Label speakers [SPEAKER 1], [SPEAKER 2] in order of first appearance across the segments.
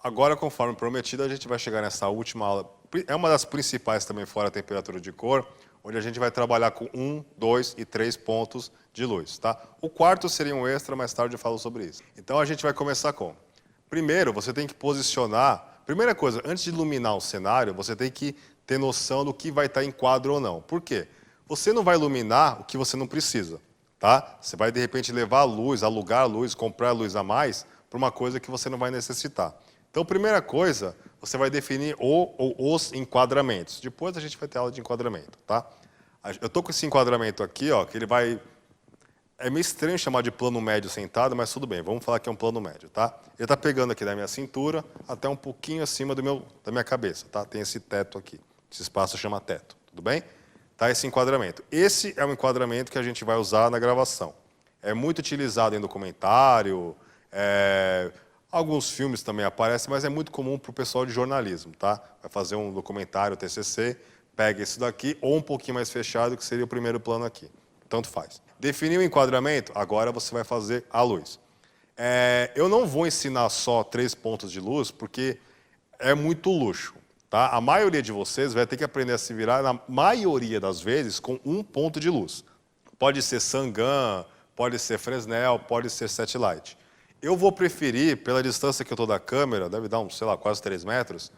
[SPEAKER 1] Agora, conforme prometido, a gente vai chegar nessa última aula. É uma das principais também, fora a temperatura de cor, onde a gente vai trabalhar com 1, 2 e 3 pontos de luz, tá? O quarto seria um extra, mais tarde eu falo sobre isso. Então, a gente vai começar com... Primeiro, você tem que posicionar... Primeira coisa, antes de iluminar o cenário, você tem que ter noção do que vai estar em quadro ou não. Por quê? Você não vai iluminar o que você não precisa, tá? Você vai, de repente, levar a luz, alugar a luz, comprar a luz a mais para uma coisa que você não vai necessitar. Então, primeira coisa, você vai definir os enquadramentos. Depois a gente vai ter aula de enquadramento, tá? Eu estou com esse enquadramento aqui, ó, que ele vai... É meio estranho chamar de plano médio sentado, mas tudo bem, vamos falar que é um plano médio, tá? Ele está pegando aqui da minha cintura até um pouquinho acima da minha cabeça, tá? Tem esse teto aqui. Esse espaço chama teto, tudo bem? Tá esse enquadramento. Esse é o enquadramento que a gente vai usar na gravação. É muito utilizado em documentário, alguns filmes também aparecem, mas é muito comum para o pessoal de jornalismo, tá? Vai fazer um documentário, TCC, pega isso daqui, ou um pouquinho mais fechado, que seria o primeiro plano aqui. Tanto faz. Definiu o enquadramento, agora você vai fazer a luz. Eu não vou ensinar só 3 pontos de luz, porque é muito luxo, tá? A maioria de vocês vai ter que aprender a se virar, na maioria das vezes, com um ponto de luz. Pode ser Sangan, pode ser Fresnel, pode ser Satellite. Eu vou preferir, pela distância que eu estou da câmera, deve dar uns, sei lá, quase 3 metros,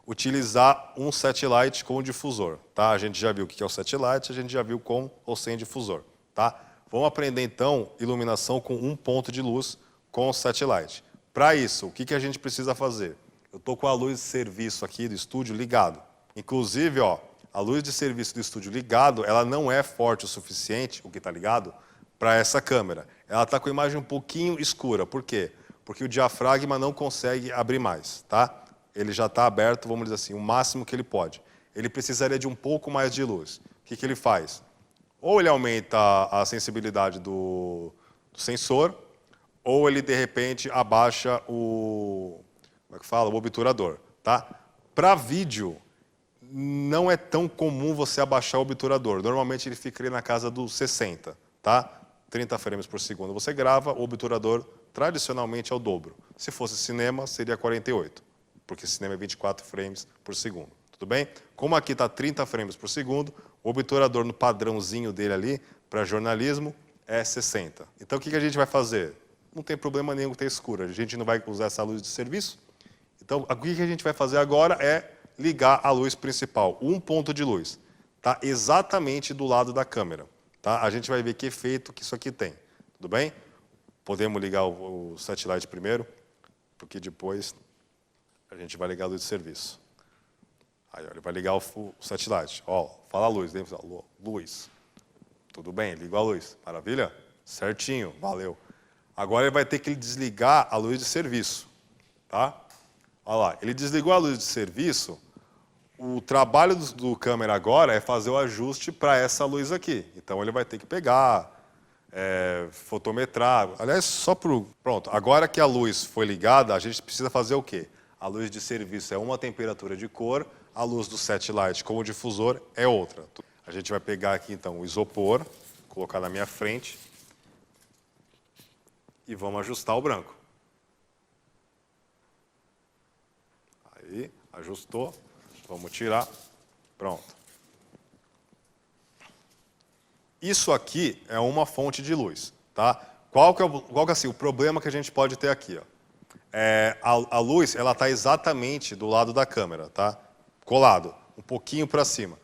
[SPEAKER 1] utilizar um satellite com difusor, tá? A gente já viu o que é o satellite, a gente já viu com ou sem difusor, tá? Vamos aprender, então, iluminação com um ponto de luz com o satellite. Para isso, o que a gente precisa fazer? Eu estou com a luz de serviço aqui do estúdio ligado. Inclusive, ó, a luz de serviço do estúdio ligado, ela não é forte o suficiente, o que está ligado, para essa câmera. Ela está com a imagem um pouquinho escura. Por quê? Porque o diafragma não consegue abrir mais, tá? Ele já está aberto, vamos dizer assim, o máximo que ele pode. Ele precisaria de um pouco mais de luz. O que ele faz? Ou ele aumenta a sensibilidade do sensor, ou ele, de repente, abaixa o obturador, tá? Para vídeo, não é tão comum você abaixar o obturador. Normalmente ele fica ali na casa dos 60, tá? 30 frames por segundo você grava, o obturador tradicionalmente é o dobro. Se fosse cinema, seria 48, porque cinema é 24 frames por segundo. Tudo bem? Como aqui está 30 frames por segundo, o obturador no padrãozinho dele ali, para jornalismo, é 60. Então o que a gente vai fazer? Não tem problema nenhum que esteja escuro. A gente não vai usar essa luz de serviço. Então o que a gente vai fazer agora é ligar a luz principal, um ponto de luz. Está exatamente do lado da câmera. Tá? A gente vai ver que efeito que isso aqui tem. Tudo bem? Podemos ligar o satellite primeiro, porque depois a gente vai ligar a luz de serviço. Aí, ó, ele vai ligar o satellite. Ó, fala a luz, né? Luz. Tudo bem, ligou a luz. Maravilha? Certinho, valeu. Agora ele vai ter que desligar a luz de serviço. Tá? Olha lá, ele desligou a luz de serviço. O trabalho do câmera agora é fazer o ajuste para essa luz aqui. Então ele vai ter que pegar, fotometrar. Aliás, só para o... Pronto, agora que a luz foi ligada, a gente precisa fazer o quê? A luz de serviço é uma temperatura de cor, a luz do satellite com o difusor é outra. A gente vai pegar aqui então o isopor, colocar na minha frente e vamos ajustar o branco. Aí, ajustou. Vamos tirar. Pronto. Isso aqui é uma fonte de luz, tá? Qual que é assim, o problema que a gente pode ter aqui? Ó? A luz ela está exatamente do lado da câmera, tá? Colado, um pouquinho para cima. O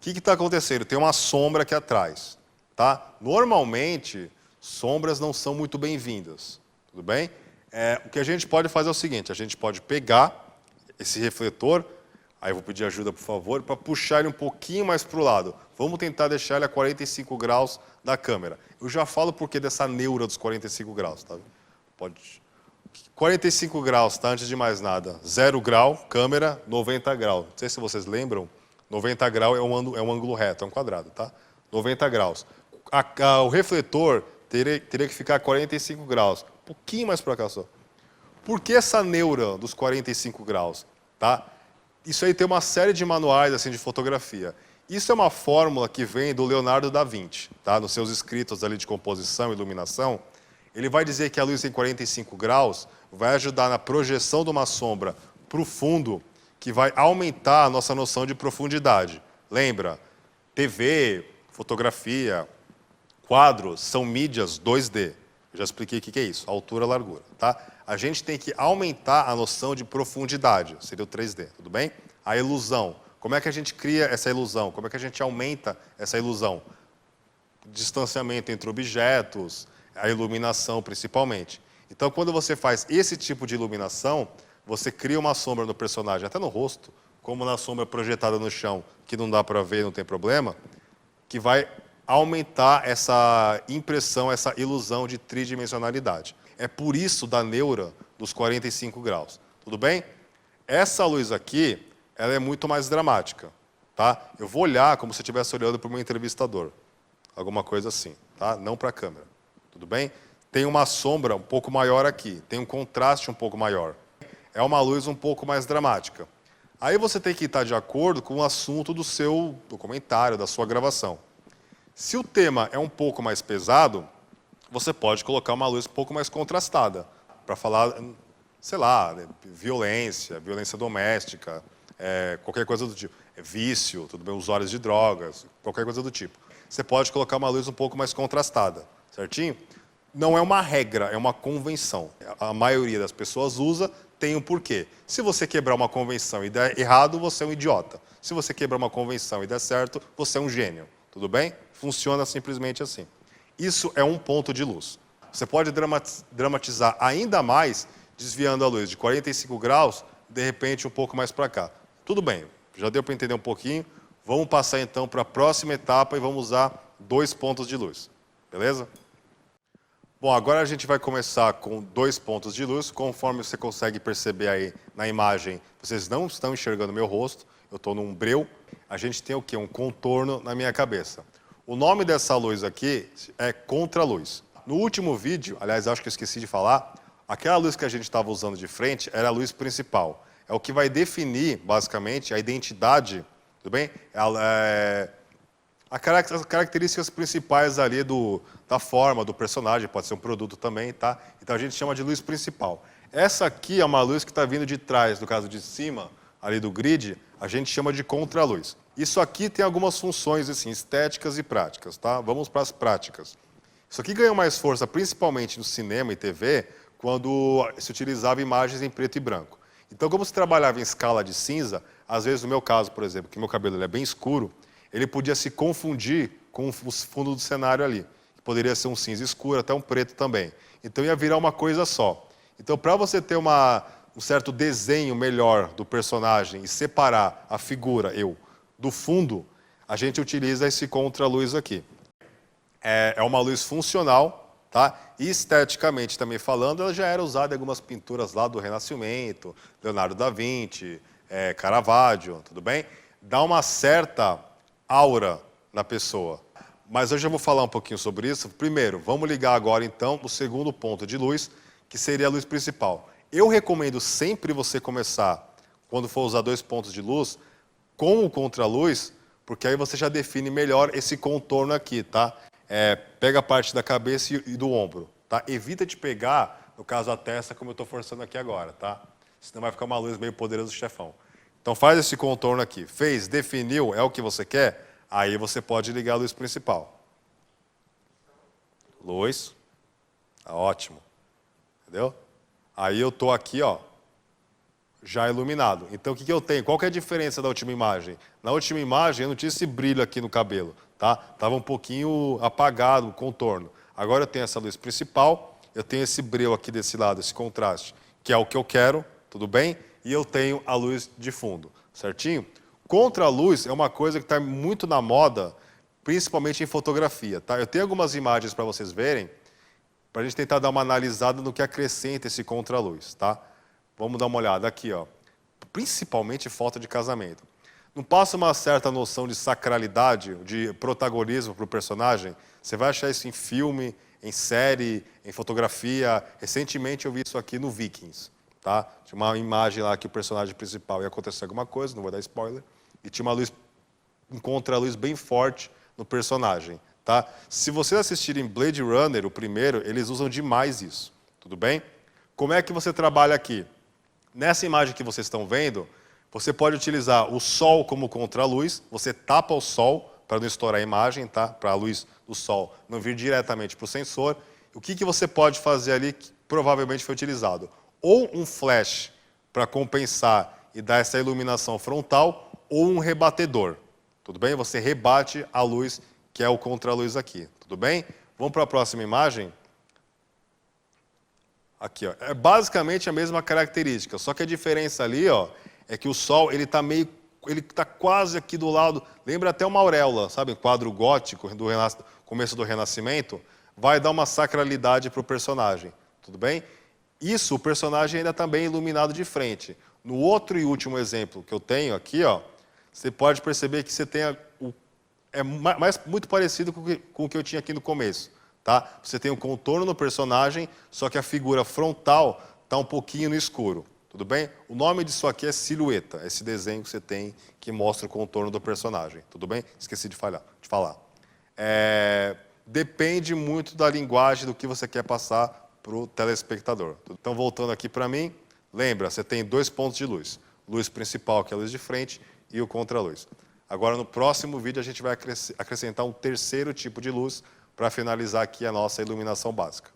[SPEAKER 1] que está acontecendo? Tem uma sombra aqui atrás, tá? Normalmente, sombras não são muito bem-vindas, tudo bem? O que a gente pode fazer é o seguinte, a gente pode pegar esse refletor. Aí eu vou pedir ajuda, por favor, para puxar ele um pouquinho mais para o lado. Vamos tentar deixar ele a 45 graus da câmera. Eu já falo por que dessa neura dos 45 graus. Tá? 45 graus, tá? Antes de mais nada. 0 grau, câmera, 90 graus. Não sei se vocês lembram, 90 graus é um ângulo reto, é um quadrado. Tá? 90 graus. O refletor teria que ficar a 45 graus. Um pouquinho mais para cá só. Por que essa neura dos 45 graus? Tá? Isso aí tem uma série de manuais assim, de fotografia. Isso é uma fórmula que vem do Leonardo da Vinci, tá? Nos seus escritos ali de composição e iluminação. Ele vai dizer que a luz em 45 graus vai ajudar na projeção de uma sombra para o fundo, que vai aumentar a nossa noção de profundidade. Lembra? TV, fotografia, quadros são mídias 2D. Eu já expliquei o que é isso, altura, largura. Tá? A gente tem que aumentar a noção de profundidade, seria o 3D, tudo bem? A ilusão. Como é que a gente cria essa ilusão? Como é que a gente aumenta essa ilusão? Distanciamento entre objetos, a iluminação principalmente. Então, quando você faz esse tipo de iluminação, você cria uma sombra no personagem, até no rosto, como na sombra projetada no chão, que não dá para ver, não tem problema, que vai aumentar essa impressão, essa ilusão de tridimensionalidade. É por isso da neura dos 45 graus. Tudo bem? Essa luz aqui, ela é muito mais dramática. Tá? Eu vou olhar como se eu estivesse olhando para o meu entrevistador. Alguma coisa assim, tá? Não para a câmera. Tudo bem? Tem uma sombra um pouco maior aqui, tem um contraste um pouco maior. É uma luz um pouco mais dramática. Aí você tem que estar de acordo com o assunto do seu documentário, da sua gravação. Se o tema é um pouco mais pesado, você pode colocar uma luz um pouco mais contrastada, para falar, sei lá, violência, violência doméstica, qualquer coisa do tipo. Vício, tudo bem, usuários de drogas, qualquer coisa do tipo. Você pode colocar uma luz um pouco mais contrastada, certinho? Não é uma regra, é uma convenção. A maioria das pessoas usa, tem um porquê. Se você quebrar uma convenção e der errado, você é um idiota. Se você quebrar uma convenção e der certo, você é um gênio. Tudo bem? Funciona simplesmente assim. Isso é um ponto de luz. Você pode dramatizar ainda mais, desviando a luz de 45 graus, de repente um pouco mais para cá. Tudo bem, já deu para entender um pouquinho. Vamos passar então para a próxima etapa e vamos usar 2 pontos de luz. Beleza? Bom, agora a gente vai começar com 2 pontos de luz. Conforme você consegue perceber aí na imagem, vocês não estão enxergando meu rosto, eu estou num breu. A gente tem o quê? Um contorno na minha cabeça. O nome dessa luz aqui é contraluz. No último vídeo, aliás, acho que eu esqueci de falar, aquela luz que a gente estava usando de frente era a luz principal. É o que vai definir, basicamente, a identidade, tudo bem? As características principais ali da forma do personagem, pode ser um produto também, tá? Então a gente chama de luz principal. Essa aqui é uma luz que está vindo de trás, no caso de cima, ali do grid, a gente chama de contraluz. Isso aqui tem algumas funções assim, estéticas e práticas, tá? Vamos para as práticas. Isso aqui ganhou mais força, principalmente no cinema e TV, quando se utilizava imagens em preto e branco. Então, como se trabalhava em escala de cinza, às vezes no meu caso, por exemplo, que meu cabelo ele é bem escuro, ele podia se confundir com o fundo do cenário ali. Poderia ser um cinza escuro, até um preto também. Então ia virar uma coisa só. Então, para você ter um certo desenho melhor do personagem e separar a figura, do fundo, a gente utiliza esse contraluz aqui. É uma luz funcional, tá? E esteticamente também falando, ela já era usada em algumas pinturas lá do Renascimento, Leonardo da Vinci, Caravaggio, tudo bem? Dá uma certa aura na pessoa. Mas eu já vou falar um pouquinho sobre isso. Primeiro, vamos ligar agora então o segundo ponto de luz, que seria a luz principal. Eu recomendo sempre você começar, quando for usar 2 pontos de luz, com o contraluz, porque aí você já define melhor esse contorno aqui, tá? Pega a parte da cabeça e do ombro, tá? Evita de pegar, no caso, a testa, como eu estou forçando aqui agora, tá? Senão vai ficar uma luz meio poderoso chefão. Então faz esse contorno aqui. Fez, definiu, é o que você quer? Aí você pode ligar a luz principal. Luz. Tá ótimo. Entendeu? Aí eu estou aqui, ó, já iluminado. Então o que eu tenho? Qual que é a diferença da última imagem? Na última imagem eu não tinha esse brilho aqui no cabelo. Tá? Tava um pouquinho apagado o contorno. Agora eu tenho essa luz principal, eu tenho esse breu aqui desse lado, esse contraste, que é o que eu quero, tudo bem? E eu tenho a luz de fundo, certinho? Contraluz é uma coisa que está muito na moda, principalmente em fotografia. Tá? Eu tenho algumas imagens para vocês verem, para a gente tentar dar uma analisada no que acrescenta esse contraluz. Tá? Vamos dar uma olhada aqui, ó. Principalmente foto de casamento. Não passa uma certa noção de sacralidade, de protagonismo para o personagem? Você vai achar isso em filme, em série, em fotografia. Recentemente eu vi isso aqui no Vikings. tá? Tinha uma imagem lá que o personagem principal ia acontecer alguma coisa, não vou dar spoiler, e tinha uma luz, um contra-luz bem forte no personagem, tá? Se vocês assistirem Blade Runner, o primeiro, eles usam demais isso, tudo bem? Como é que você trabalha aqui? Nessa imagem que vocês estão vendo, você pode utilizar o sol como contra-luz, você tapa o sol para não estourar a imagem, tá? Para a luz do sol não vir diretamente para o sensor. O que você pode fazer ali que provavelmente foi utilizado? Ou um flash para compensar e dar essa iluminação frontal, ou um rebatedor. Tudo bem? Você rebate a luz, que é o contra-luz aqui. Tudo bem? Vamos para a próxima imagem. Aqui, ó. É basicamente a mesma característica, só que a diferença ali, ó, é que o sol ele está quase aqui do lado, lembra até uma auréola, sabe, um quadro gótico do começo do Renascimento, vai dar uma sacralidade para o personagem, tudo bem? Isso, o personagem ainda está bem iluminado de frente. No outro e último exemplo que eu tenho aqui, ó, você pode perceber que você tem muito parecido com o que eu tinha aqui no começo. Tá? Você tem um contorno no personagem, só que a figura frontal está um pouquinho no escuro. Tudo bem? O nome disso aqui é silhueta, esse desenho que você tem que mostra o contorno do personagem. Tudo bem? Esqueci de falar. Depende muito da linguagem do que você quer passar para o telespectador. Então, voltando aqui para mim, lembra, você tem 2 pontos de luz. Luz principal, que é a luz de frente, e o contraluz. Agora, no próximo vídeo, a gente vai acrescentar um terceiro tipo de luz para finalizar aqui a nossa iluminação básica.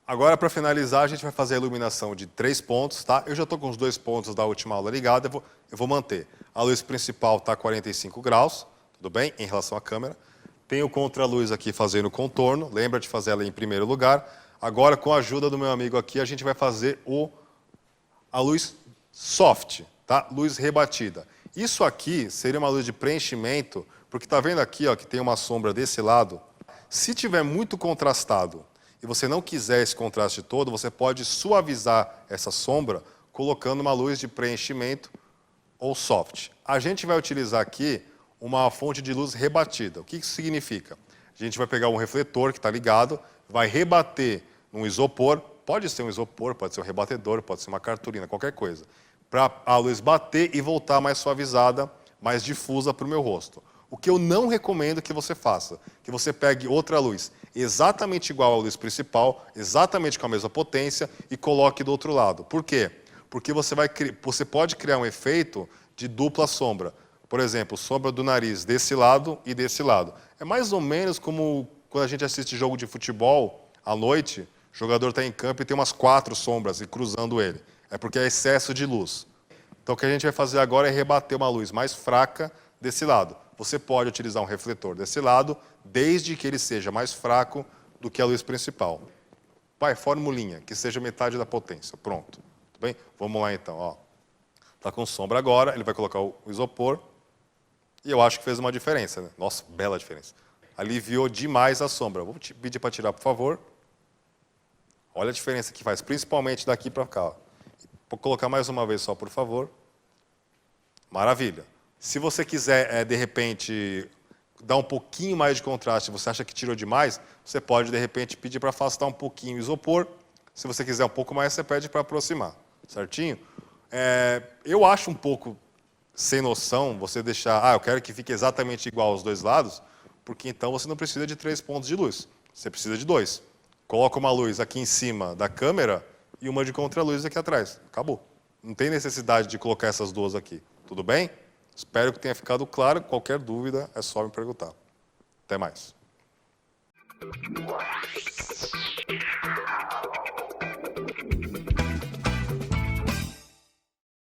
[SPEAKER 1] Agora, para finalizar, a gente vai fazer a iluminação de 3 pontos, tá? Eu já estou com os 2 pontos da última aula ligados, eu vou manter. A luz principal está a 45 graus, tudo bem? Em relação à câmera. Tem o contraluz aqui fazendo o contorno, lembra de fazer ela em primeiro lugar. Agora, com a ajuda do meu amigo aqui, a gente vai fazer a luz soft, tá? Luz rebatida. Isso aqui seria uma luz de preenchimento, porque está vendo aqui, ó, que tem uma sombra desse lado. Se tiver muito contrastado e você não quiser esse contraste todo, você pode suavizar essa sombra colocando uma luz de preenchimento ou soft. A gente vai utilizar aqui uma fonte de luz rebatida. O que isso significa? A gente vai pegar um refletor que está ligado, vai rebater num isopor, pode ser um isopor, pode ser um rebatedor, pode ser uma cartolina, qualquer coisa, para a luz bater e voltar mais suavizada, mais difusa para o meu rosto. O que eu não recomendo que você faça, que você pegue outra luz exatamente igual à luz principal, exatamente com a mesma potência e coloque do outro lado. Por quê? Porque você pode criar um efeito de dupla sombra. Por exemplo, sombra do nariz desse lado e desse lado. É mais ou menos como quando a gente assiste jogo de futebol à noite, o jogador está em campo e tem umas 4 sombras e cruzando ele. É porque é excesso de luz. Então o que a gente vai fazer agora é rebater uma luz mais fraca desse lado. Você pode utilizar um refletor desse lado, desde que ele seja mais fraco do que a luz principal. Vai, formulinha, que seja metade da potência. Pronto. Tudo bem? Vamos lá então. Está com sombra agora, ele vai colocar o isopor. E eu acho que fez uma diferença, né? Nossa, bela diferença. Aliviou demais a sombra. Vou te pedir para tirar, por favor. Olha a diferença que faz, principalmente daqui para cá. Vou colocar mais uma vez só, por favor. Maravilha. Se você quiser, de repente, dar um pouquinho mais de contraste, você acha que tirou demais, você pode, de repente, pedir para afastar um pouquinho o isopor. Se você quiser um pouco mais, você pede para aproximar. Certinho? Eu acho um pouco sem noção você deixar, eu quero que fique exatamente igual aos dois lados, porque então você não precisa de 3 pontos de luz. Você precisa de 2. Coloca uma luz aqui em cima da câmera e uma de contraluz aqui atrás. Acabou. Não tem necessidade de colocar essas duas aqui. Tudo bem? Espero que tenha ficado claro. Qualquer dúvida, é só me perguntar. Até mais.